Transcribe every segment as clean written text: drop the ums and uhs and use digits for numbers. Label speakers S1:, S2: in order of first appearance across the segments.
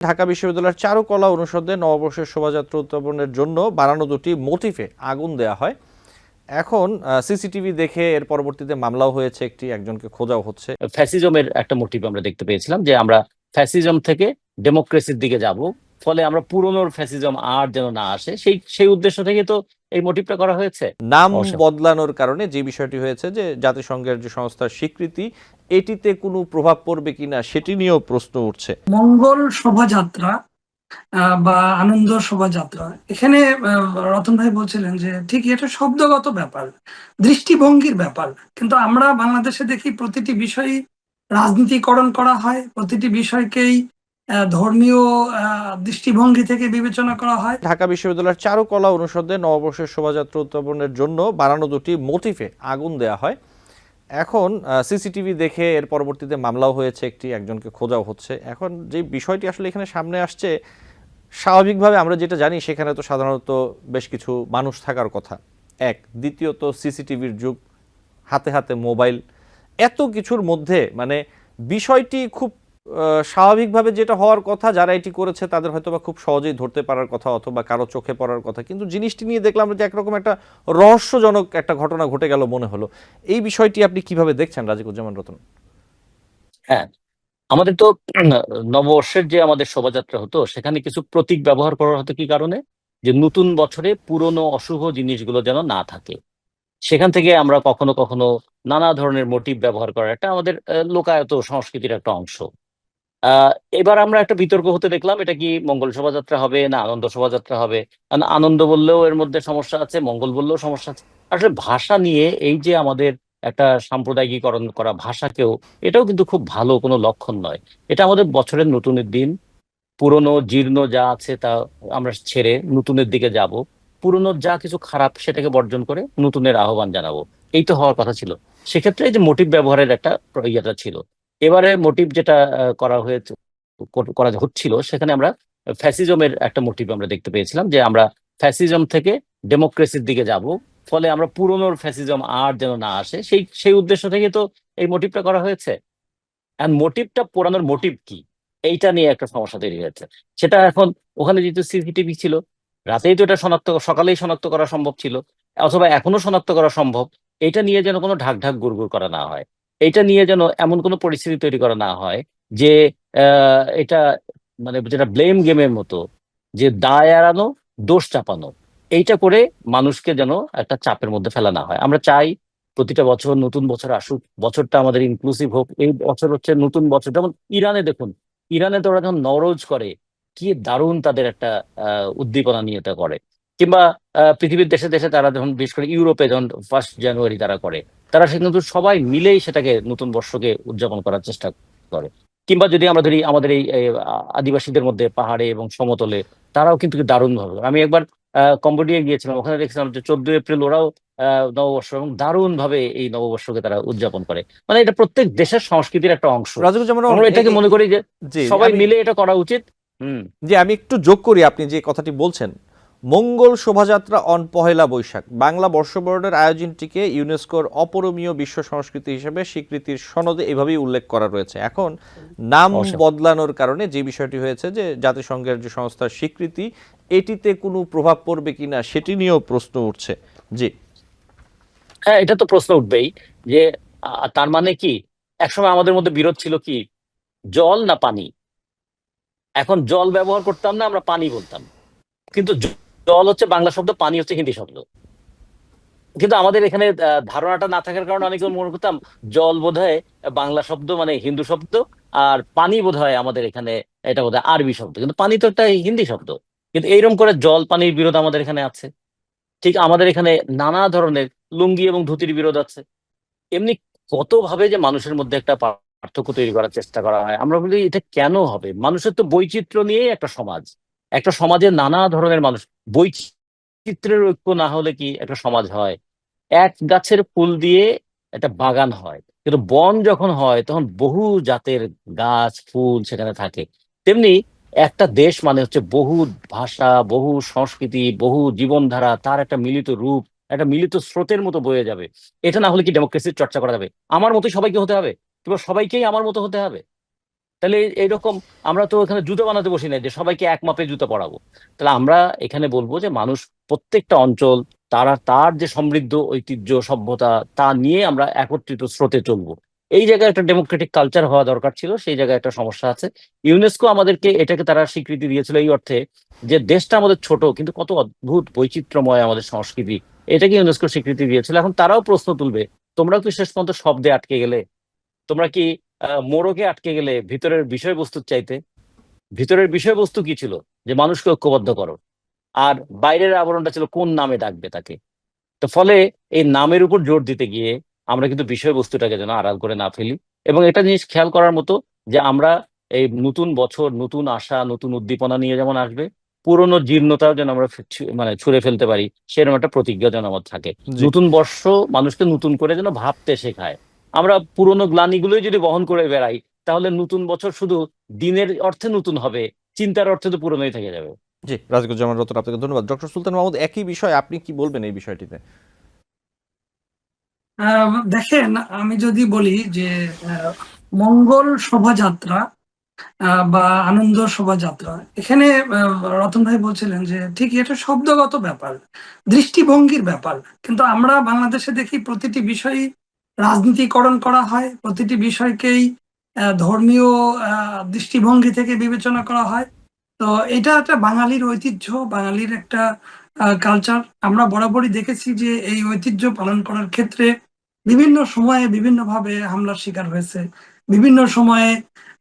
S1: ঢাকা বিশ্ববিদ্যালয়ের চারুকলা অনুষদে নববর্ষের শোভাযাত্রা উদ্যাপনের জন্য বানানো দুটি মোটিফে আগুন দেয়া হয়। এখন সিসিটিভি দেখে এর পরবর্তীতে মামলাও হয়েছে, একজনকে খোঁজাও হচ্ছে।
S2: ফ্যাসিজমের একটা মোটিভ আমরা দেখতে পেয়েছিলাম যে আমরা ফ্যাসিজম থেকে ডেমোক্রেসির দিকে যাব, ফলে আমরা পুরনোর ফ্যাসিজম আর যেন না আসে, সেই সেই উদ্দেশ্য থেকে তো এই মোটিভটা করা হয়েছে।
S1: নাম
S2: অবশ্য
S1: বদলানোর কারণে যে বিষয়টি হয়েছে যে জাতিসংঘের যে সংস্থার স্বীকৃতি, এটিতে কোনো প্রভাব পড়বে কিনা সেটি নিয়েও প্রশ্ন উঠছে।
S3: মঙ্গল শোভাযাত্রা বা আনন্দ শোভাযাত্রা, এখানে রতন ভাই বলছিলেন যে ঠিক এটা শব্দগত ব্যাপার, দৃষ্টিভঙ্গির ব্যাপার। কিন্তু আমরা বাংলাদেশে দেখি প্রতিটি বিষয়ই রাজনীতিকরণ করা হয়, প্রতিটি বিষয়কেই ধর্মীয় দৃষ্টিভঙ্গি থেকে বিবেচনা করা হয়।
S1: ঢাকা বিশ্ববিদ্যালয়ের চারুকলা অনুষদে নববর্ষের শোভাযাত্রা উদ্যাপনের জন্য বানানো দুটি মোটিফে আগুন দেয়া হয়। এখন সিসিটিভি দেখে এর পরবর্তীতে মামলাও হয়েছে, একজনকে খোঁজাও হচ্ছে। এখন যে বিষয়টি আসলে এখানে সামনে আসছে, স্বাভাবিকভাবে আমরা যেটা জানি সেখানে তো সাধারণত বেশ কিছু মানুষ থাকার কথা। দ্বিতীয়ত সিসিটিভির যুগ, হাতে হাতে মোবাইল, এত কিছুর মধ্যে মানে বিষয়টি খুব স্বাভাবিকভাবে যেটা হওয়ার কথা, যারা এটি করেছে তাদের হয়তো বা খুব সহজেই ধরতে পারার কথা অথবা কারো চোখে পড়ার কথা, কিন্তু জিনিসটি নিয়ে দেখলাম যে একরকম একটা রহস্যজনক একটা ঘটনা ঘটে গেল মনে হলো। এই বিষয়টি আপনি কিভাবে দেখছেন রাজিকুজ্জামান রতন?
S2: হ্যাঁ, আমাদের তো নববর্ষের যে আমাদের শোভাযাত্রা হতো সেখানে কিছু প্রতীক ব্যবহার করা হতো কি কারণে, যে নতুন বছরে পুরনো অশুভ জিনিসগুলো যেন না থাকে। সেখান থেকে আমরা কখনো কখনো নানা ধরনের মোটিভ ব্যবহার করার একটা আমাদের লোকায়ত সংস্কৃতির একটা অংশ। আহ এবার আমরা একটা বিতর্ক হতে দেখলাম, এটা কি মঙ্গল শোভাযাত্রা হবে না আনন্দ শোভাযাত্রা হবে। কারণ আনন্দ বললেও এর মধ্যে সমস্যা আছে, মঙ্গল বললেও সমস্যা আছে। আসলে ভাষা নিয়ে এই যে আমাদের একটা সাম্প্রদায়িকীকরণ করা ভাষাকেও, এটাও কিন্তু খুব ভালো কোনো লক্ষণ নয়। এটা আমাদের বছরের নতুনের দিন, পুরনো জীর্ণ যা আছে তা আমরা ছেড়ে নতুনের দিকে যাব, পুরনোর যা কিছু খারাপ সেটাকে বর্জন করে নতুনের আহ্বান জানাবো। এই তো হওয়ার কথা ছিল। সেক্ষেত্রে এই যে মোটিভ ব্যবহারের একটা ইয়েটা ছিল। এবারে মোটিভ যেটা করা হয়েছে, করা হচ্ছিল, সেখানে আমরা ফ্যাসিজমের একটা মোটিভ আমরা দেখতে পেয়েছিলাম যে আমরা ফ্যাসিজম থেকে ডেমোক্রেসির দিকে যাব, ফলে আমরা পুরনোর ফ্যাসিজম আর যেন না আসে, সেই সেই উদ্দেশ্য থেকে তো এই মোটিভটা করা হয়েছে। আর মোটিভটা পোড়ানোর মোটিভ কি, এইটা নিয়ে একটা সমস্যা তৈরি হয়েছে। সেটা এখন ওখানে যেহেতু সিসিটিভি ছিল, রাতেই তো এটা শনাক্ত, সকালেই শনাক্ত করা সম্ভব ছিল, অথবা এখনো শনাক্ত করা সম্ভব। এটা নিয়ে যেন কোনো ঢাক ঢাক গুড়গুড় করা না হয়, এটা নিয়ে যেন এমন কোনো পরিস্থিতি তৈরি করা না হয় যে এটা মানে যেটা ব্লেম গেমের মতো, যে দায় এড়ানো, দোষ চাপানো, এইটা করে মানুষকে যেন একটা চাপের মধ্যে ফেলা না হয়। আমরা চাই প্রতিটা বছর নতুন বছর আসুক, বছরটা আমাদের ইনক্লুসিভ হোক। এই বছর হচ্ছে নতুন বছর। যেমন ইরানে দেখুন, ইরানে তো ওরা যখন নওরোজ করে, কি দারুণ তাদের একটা উদ্দীপনা নিয়ে তা করে। কিংবা পৃথিবীর দেশে দেশে তারা যখন, বিশেষ করে ইউরোপে যখন 1 জানুয়ারি তারা করে, তারা সে কিন্তু সবাই মিলেই সেটাকে নতুন বর্ষকে উদযাপন করার চেষ্টা করে। কিংবা যদি আমরা ধরি আমাদের এই আদিবাসীদের মধ্যে পাহাড়ে এবং সমতলে, তারাও কিন্তু দারুণ ভাবে। আমি একবার কম্বোডিয়া গিয়েছিলাম, ওখানে দেখছিলাম যে 14 এপ্রিল ওরাও নববর্ষ, এবং দারুণ ভাবে এই নববর্ষকে তারা উদযাপন করে। মানে এটা প্রত্যেক দেশের সংস্কৃতির একটা অংশ।
S1: রাজিকুজ্জামান
S2: আমরা এটাকে মনে করি যে
S1: জি,
S2: সবাই মিলে এটা করা উচিত।
S1: আমি একটু যোগ করি, আপনি যে কথাটি বলছেন, মঙ্গল শোভাযাত্রা অন পহেলা বৈশাখ বাংলা বর্ষবরণের আয়োজনটিকে ইউনেস্কোর অপরমীয় বিশ্ব সংস্কৃতি হিসেবে স্বীকৃতির সনদে এভাবেই উল্লেখ করা রয়েছে। এখন নাম
S2: অবশ্যই।
S1: বদলানোর কারণে যে বিষয়টি হয়েছে যে জাতিসংঘের যে সংস্থার স্বীকৃতি, এটিতে কোনো প্রভাব পড়বে কিনা সেটি নিয়েও প্রশ্ন উঠছে। জি,
S2: হ্যাঁ, এটা তো প্রশ্ন উঠবেই যে তার মানে কি, একসময় আমাদের মধ্যে বিরোধ ছিল কি, জল না পানি। এখন জল ব্যবহার করতাম না, আমরা পানি বলতাম। কিন্তু জল হচ্ছে বাংলা শব্দ, পানি হচ্ছে হিন্দি শব্দ। কিন্তু আমাদের এখানে ধারণাটা না থাকার কারণে অনেকে মনে করতাম জল বোধহয় বাংলা শব্দ, মানে হিন্দু শব্দ, আর পানি বোধহয় আমাদের এখানে এটা বোধহয় আরবি শব্দ, কিন্তু পানি তো একটা হিন্দি শব্দ। কিন্তু এইরকম করে জল পানির বিরোধ আমাদের এখানে আছে। ঠিক আমাদের এখানে নানা ধরনের লুঙ্গি এবং ধুতির বিরোধ আছে। এমনি কত ভাবে যে মানুষের মধ্যে একটা পার্থক্য তৈরি করার চেষ্টা করা হয়। আমরা বলি এটা কেন হবে, মানুষের তো বৈচিত্র্য নিয়েই একটা সমাজ। একটা সমাজে নানা ধরনের মানুষ, বৈচিত্র্যের ঐক্য না হলে কি একটা সমাজ হয়? এক গাছের ফুল দিয়ে একটা বাগান হয়, কিন্তু বন যখন হয় তখন বহু জাতের গাছ ফুল সেখানে থাকে। তেমনি একটা দেশ মানে হচ্ছে বহু ভাষা, বহু সংস্কৃতি, বহু জীবনধারা, তার একটা মিলিত রূপ, একটা মিলিত স্রোতের মতো বয়ে যাবে। এটা না হলে কি ডেমোক্রেসির চর্চা করা যাবে? আমার মতোই সবাইকে হতে হবে, কিংবা সবাইকেই আমার মতো হতে হবে? তাহলে এইরকম আমরা তো এখানে জুতো বানাতে বসি না যে সবাইকে এক মাপে জুতো পরাবো। তাহলে আমরা এখানে বলবো যে মানুষ প্রত্যেকটা অঞ্চল তার যে সমৃদ্ধ ঐতিহ্য সভ্যতা তা নিয়ে আমরা একত্রিত স্রোতে চলবো। এই জায়গায় একটা ডেমোক্রেটিক কালচার হওয়া দরকার ছিল, সেই জায়গায় একটা সমস্যা আছে। ইউনেস্কো আমাদেরকে এটাকে তারা স্বীকৃতি দিয়েছিল এই অর্থে যে দেশটা আমাদের ছোট কিন্তু কত অদ্ভুত বৈচিত্র্যময় আমাদের সংস্কৃতি, এটাকে ইউনেস্কো স্বীকৃতি দিয়েছিল। এখন তারাও প্রশ্ন তুলবে, তোমরাও কি শেষ পর্যন্ত শব্দে আটকে গেলে? তোমরা কি মোড়কে আটকে গেলে ভিতরের বিষয়বস্তুর চাইতে? ভিতরের বিষয়বস্তু কি ছিল? যে মানুষকে ঐক্যবদ্ধ করো। আর বাইরের আবরণটা ছিল কোন নামে ডাকবে তাকে। তো ফলে এই নামের উপর জোর দিতে গিয়ে আমরা কিন্তু বিষয়বস্তুটাকে যেন আড়াল করে না ফেলি। এবং এটা জিনিস খেয়াল করার মতো যে আমরা এই নতুন বছর নতুন আশা নতুন উদ্দীপনা নিয়ে যেমন আসবে, পুরনো জীর্ণতাও যেন আমরা মানে ছুঁড়ে ফেলতে পারি, সেরকম একটা প্রতিজ্ঞা যেন আমার থাকে।
S1: জি।
S2: নতুন বর্ষ মানুষকে নতুন করে যেন ভাবতে শেখায়। আমরা পুরনো গ্লানিগুলোই যদি বহন করে বেড়াই, তাহলে নতুন বছর শুধু দিনের অর্থে নতুন হবে, চিন্তার অর্থে তো পুরনোই থেকে যাবে।
S1: জি, রাজগুজ্জামান রতন, আপনাকে ধন্যবাদ। ডক্টর সুলতান মাহমুদ, একই বিষয় আপনি কি বলবেন এই বিষয়টিতে?
S3: দেখেন, আমি যদি বলি যে মঙ্গল শোভাযাত্রা বা আনন্দ শোভাযাত্রা, এখানে রতন ভাই বলছিলেন যে ঠিক এটা শব্দগত ব্যাপার, দৃষ্টিভঙ্গির ব্যাপার। কিন্তু আমরা বাংলাদেশে দেখি প্রতিটি বিষয়ই রাজনীতিকরণ করা হয়, প্রতিটি বিষয়কেই ধর্মীয় দৃষ্টিভঙ্গি থেকে বিবেচনা করা হয়। তো এটা একটা বাঙালির ঐতিহ্য, বাঙালির একটা কালচার। আমরা বরাবরই দেখেছি যে এই ঐতিহ্য পালন করার ক্ষেত্রে বিভিন্ন সময়ে বিভিন্নভাবে হামলার শিকার হয়েছে। বিভিন্ন সময়ে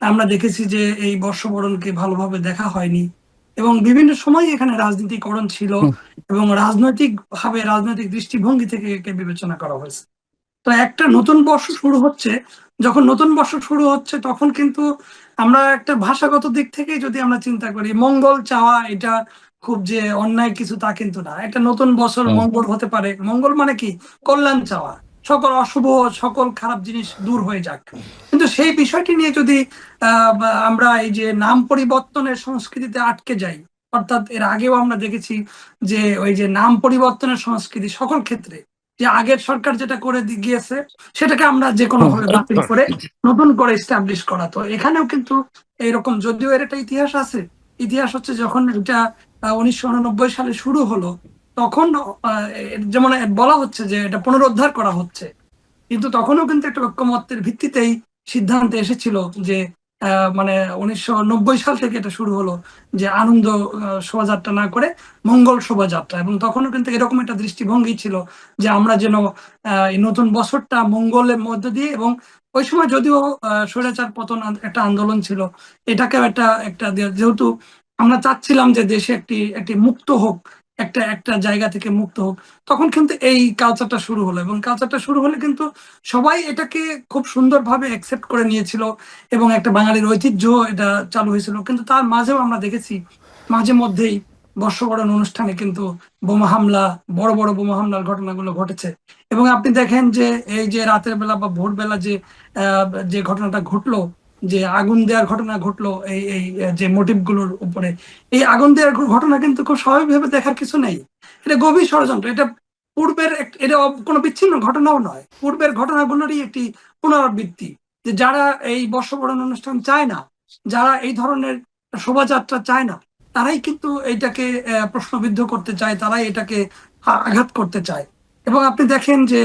S3: আমরা দেখেছি যে এই বর্ষবরণকে ভালোভাবে দেখা হয়নি, এবং বিভিন্ন সময় এখানে রাজনীতিকরণ ছিল
S2: হুম।
S3: এবং রাজনৈতিক দৃষ্টিভঙ্গি থেকে একে বিবেচনা করা হয়েছে। তো একটা নতুন বর্ষ শুরু হচ্ছে, যখন নতুন বর্ষ শুরু হচ্ছে তখন কিন্তু আমরা একটা ভাষাগত দিক থেকে যদি আমরা চিন্তা করি, মঙ্গল চাওয়া এটা খুব যে অন্যায় কিছু তা কিন্তু না। একটা নতুন বছর
S2: হুম।
S3: মঙ্গল হতে পারে। মঙ্গল মানে কি? কল্যাণ চাওয়া, সকল অশুভ সকল খারাপ জিনিস দূর হয়ে যাক। কিন্তু সেই বিষয়টি নিয়ে যদি আমরা এই যে নাম পরিবর্তনের সংস্কৃতিতে আটকে যাই, অর্থাৎ এর আগেও আমরা দেখেছি যে ওই যে নাম পরিবর্তনের সংস্কৃতি সকল ক্ষেত্রে, যে আগের সরকার যেটা করে গিয়েছে সেটাকে আমরা যে কোনো ভাবে বাতিল করে নতুন করে এস্টাবলিশ করা। তো এখানেও কিন্তু এইরকম, যদিও এর একটা ইতিহাস আছে। ইতিহাস হচ্ছে যখন এটা 1989 সালে শুরু হলো, তখন যেমন বলা হচ্ছে যে এটা পুনরুদ্ধার করা হচ্ছে, কিন্তু তখনও কিন্তু একটা ঐক্যমত্যের ভিত্তিতেই সিদ্ধান্তে এসেছিল যে মানে 1990 সাল থেকে এটা শুরু হলো যে আনন্দ শোভাযাত্রা না করে মঙ্গল শোভাযাত্রা। এবং তখনও কিন্তু এরকম একটা দৃষ্টিভঙ্গি ছিল যে আমরা যেন এই নতুন বছরটা মঙ্গলের মধ্য দিয়ে, এবং ওই সময় যদিও স্বৈরাচার পতন একটা আন্দোলন ছিল, এটাকেও একটা একটা যেহেতু আমরা চাচ্ছিলাম যে দেশে একটি একটি মুক্ত হোক, একটা একটা জায়গা থেকে মুক্ত হোক, তখন কিন্তু এই কালচারটা শুরু হলো। এবং কালচারটা শুরু হলে কিন্তু সবাই এটাকে খুব সুন্দরভাবে অ্যাকসেপ্ট করে নিয়েছিল এবং একটা বাঙালির ঐতিহ্য এটা চালু হয়েছিল। কিন্তু তার মাঝেও আমরা দেখেছি মাঝে মধ্যেই বর্ষবরণ অনুষ্ঠানে কিন্তু বোমা হামলা, বড় বড় বোমা হামলার ঘটনাগুলো ঘটেছে। এবং আপনি দেখেন যে এই যে রাতের বেলা বা ভোরবেলা যে যে ঘটনাটা ঘটলো, যে আগুন দেওয়ার ঘটনা ঘটলো এই এই যে মোটিভ গুলোর উপরে, এই আগুন দেওয়ার ঘটনা কিন্তু খুব স্বাভাবিকভাবে দেখার কিছু নেই। এটা গভীর ষড়যন্ত্র। এটা এটা কোনো বিচ্ছিন্ন ঘটনাও নয়, পূর্বের ঘটনাগুলোরই একটি পুনরাবৃত্তি। যে যারা এই বর্ষবরণ অনুষ্ঠান চায় না, যারা এই ধরনের শোভাযাত্রা চায় না, তারাই কিন্তু এটাকে প্রশ্নবিদ্ধ করতে চায়, তারাই এটাকে আঘাত করতে চায়। এবং আপনি দেখেন যে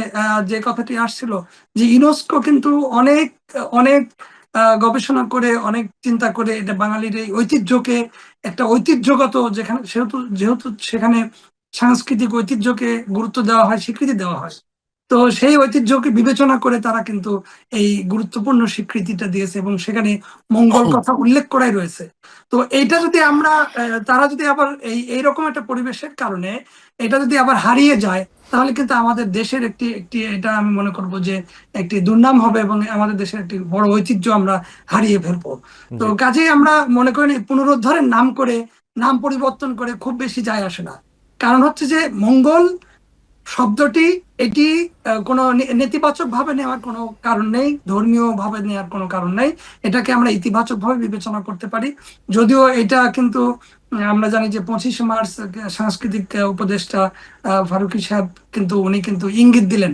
S3: যে কথাটি আসছিল যে ইউনেস্কো কিন্তু অনেক অনেক গবেষণা করে, অনেক চিন্তা করে এটা বাঙালির এই ঐতিহ্যকে একটা ঐতিহ্যগত, যেখানে সেহেতু যেহেতু সেখানে সাংস্কৃতিক ঐতিহ্যকে গুরুত্ব দেওয়া হয়, স্বীকৃতি দেওয়া হয়, তো সেই ঐতিহ্যকে বিবেচনা করে তারা কিন্তু এই গুরুত্বপূর্ণ স্বীকৃতিটা দিয়েছে এবং সেখানে মঙ্গল কথা উল্লেখ করাই রয়েছে। তো এইটা যদি আমরা তারা যদি আবার এইরকম একটা পরিবেশের কারণে এটা যদি আবার হারিয়ে যায়, তাহলে কিন্তু আমাদের দেশের একটি একটি এটা আমি মনে করব যে একটি দুর্নাম হবে এবং আমাদের দেশের একটি বড় ঐতিহ্য আমরা হারিয়ে ফেলবো। তো
S1: জি।
S3: কাজেই আমরা মনে করি পুনরুদ্ধারের নাম করে, নাম পরিবর্তন করে খুব বেশি যায় আসে না। কারণ হচ্ছে যে মঙ্গল শব্দটি এটি কোনো নেতিবাচক ভাবে নেওয়ার কোনো কারণ নেই, ধর্মীয় ভাবে নেওয়ার কোনো কারণ নেই। এটাকে আমরা ইতিবাচক ভাবে বিবেচনা করতে পারি। যদিও এটা কিন্তু আমরা জানি যে 25শে মার্চ সাংস্কৃতিক উপদেষ্টা ফারুকী সাহেব কিন্তু উনি কিন্তু ইঙ্গিত দিলেন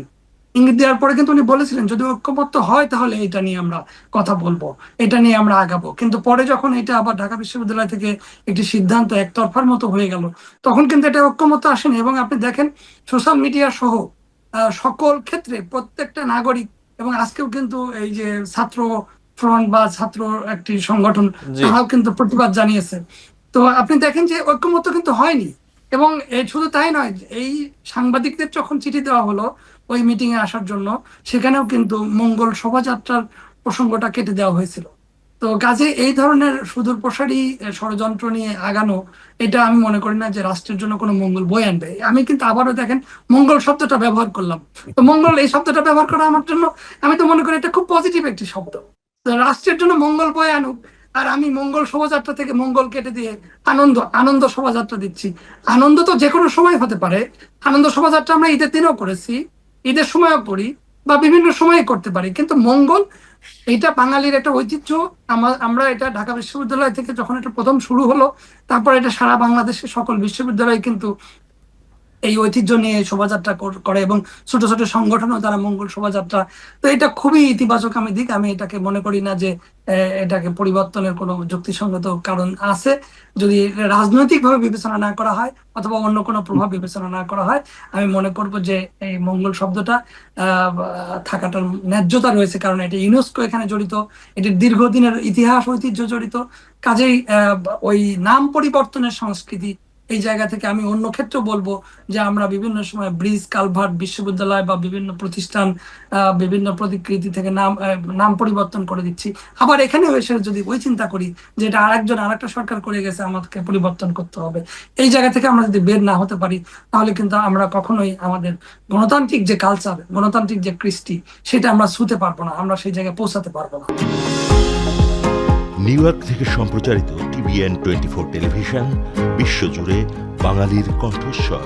S3: ইঙ্গিত দেওয়ার পরে কিন্তু উনি বলেছিলেন যদি ঐক্যমত্য হয় তাহলে এটা নিয়ে আমরা কথা বলবো, এটা নিয়ে আমরা আগাবো। কিন্তু পরে যখন এটা আবার ঢাকা বিশ্ববিদ্যালয় থেকে একটি সিদ্ধান্ত একতরফার মতো হয়ে গেল, তখন কিন্তু এটা ঐক্যমত্য আসেনি। এবং আপনি দেখেন সোশ্যাল মিডিয়া সহ সকল ক্ষেত্রে প্রত্যেকটা নাগরিক, এবং আজকেও কিন্তু এই যে ছাত্র ফ্রন্ট বা ছাত্র একটি সংগঠন,
S1: জি।
S3: তারাও কিন্তু প্রতিবাদ জানিয়েছে। তো আপনি দেখেন যে ঐক্যমত্য কিন্তু হয়নি। এবং শুধু তাই নয়, এই সাংবাদিকদের যখন চিঠি দেওয়া হলো ওই মিটিং এ আসার জন্য, সেখানেও কিন্তু মঙ্গল শোভাযাত্রার প্রসঙ্গটা কেটে দেওয়া হয়েছিল। তো কাজে এই ধরনের সুদূর প্রসারী ষড়যন্ত্র নিয়ে আগানো, এটা আমি মনে করি না যে রাষ্ট্রের জন্য কোনো মঙ্গল বয়ে আনবে। আমি কিন্তু আবারও দেখেন মঙ্গল শব্দটা ব্যবহার করলাম। তো মঙ্গল এই শব্দটা ব্যবহার করা আমার জন্য, আমি তো মনে করি এটা খুব পজিটিভ একটি শব্দ। তো রাষ্ট্রের জন্য মঙ্গল বয়ে আনুক, আর আমি মঙ্গল শোভাযাত্রা থেকে মঙ্গল কেটে দিয়ে আনন্দ আনন্দ শোভাযাত্রা দিচ্ছি। আনন্দ তো যে কোনো সময় হতে পারে। আনন্দ শোভাযাত্রা আমরা ঈদের দিনেও করেছি, ঈদের সময়ও করি, বা বিভিন্ন সময়ে করতে পারি, কিন্তু মঙ্গল এটা বাঙালির একটা ঐতিহ্য। আমরা এটা ঢাকা বিশ্ববিদ্যালয় থেকে যখন এটা প্রথম শুরু হলো, তারপর এটা সারা বাংলাদেশের সকল বিশ্ববিদ্যালয় কিন্তু এই ঐতিহ্য নিয়ে শোভাযাত্রা করে, এবং ছোট ছোট সংগঠনও তারা মঙ্গল শোভাযাত্রা। তো এটা খুবই ইতিবাচক আমি দিক। আমি এটাকে মনে করি না যে এটাকে পরিবর্তনের কোনো যুক্তিসঙ্গত কারণ আছে। যদি রাজনৈতিক ভাবে বিবেচনা না করা হয় অথবা অন্য কোনো প্রভাব বিবেচনা না করা হয়, আমি মনে করব যে এই মঙ্গল শব্দটা থাকাটার ন্যায্যতা রয়েছে, কারণ এটা ইউনেস্কো এখানে জড়িত, এটির দীর্ঘদিনের ইতিহাস ঐতিহ্য জড়িত। কাজেই ওই নাম পরিবর্তনের সংস্কৃতি, এই জায়গা থেকে আমি অন্য ক্ষেত্রেও বলবো যে আমরা বিভিন্ন সময় ব্রিজ, কালভার্ট, বিশ্ববিদ্যালয় বা বিভিন্ন প্রতিষ্ঠান বিভিন্ন প্রতিকৃতি থেকে নাম পরিবর্তন করে দিচ্ছি। আবার এখানেও এসে যদি ওই চিন্তা করি যে এটা আরেকটা সরকার করে গেছে, আমাদেরকে পরিবর্তন করতে হবে, এই জায়গা থেকে আমরা যদি বের না হতে পারি, তাহলে কিন্তু আমরা কখনোই আমাদের গণতান্ত্রিক যে কালচার, গণতান্ত্রিক যে কৃষ্টি, সেটা আমরা ছুঁতে পারবো না, আমরা সেই জায়গায় পৌঁছাতে পারবো না।
S4: নিউ ইয়র্ক থেকে সম্প্রচারিত TVN 24 টেলিভিশন বিশ্বজুড়ে বাঙালির কণ্ঠস্বর।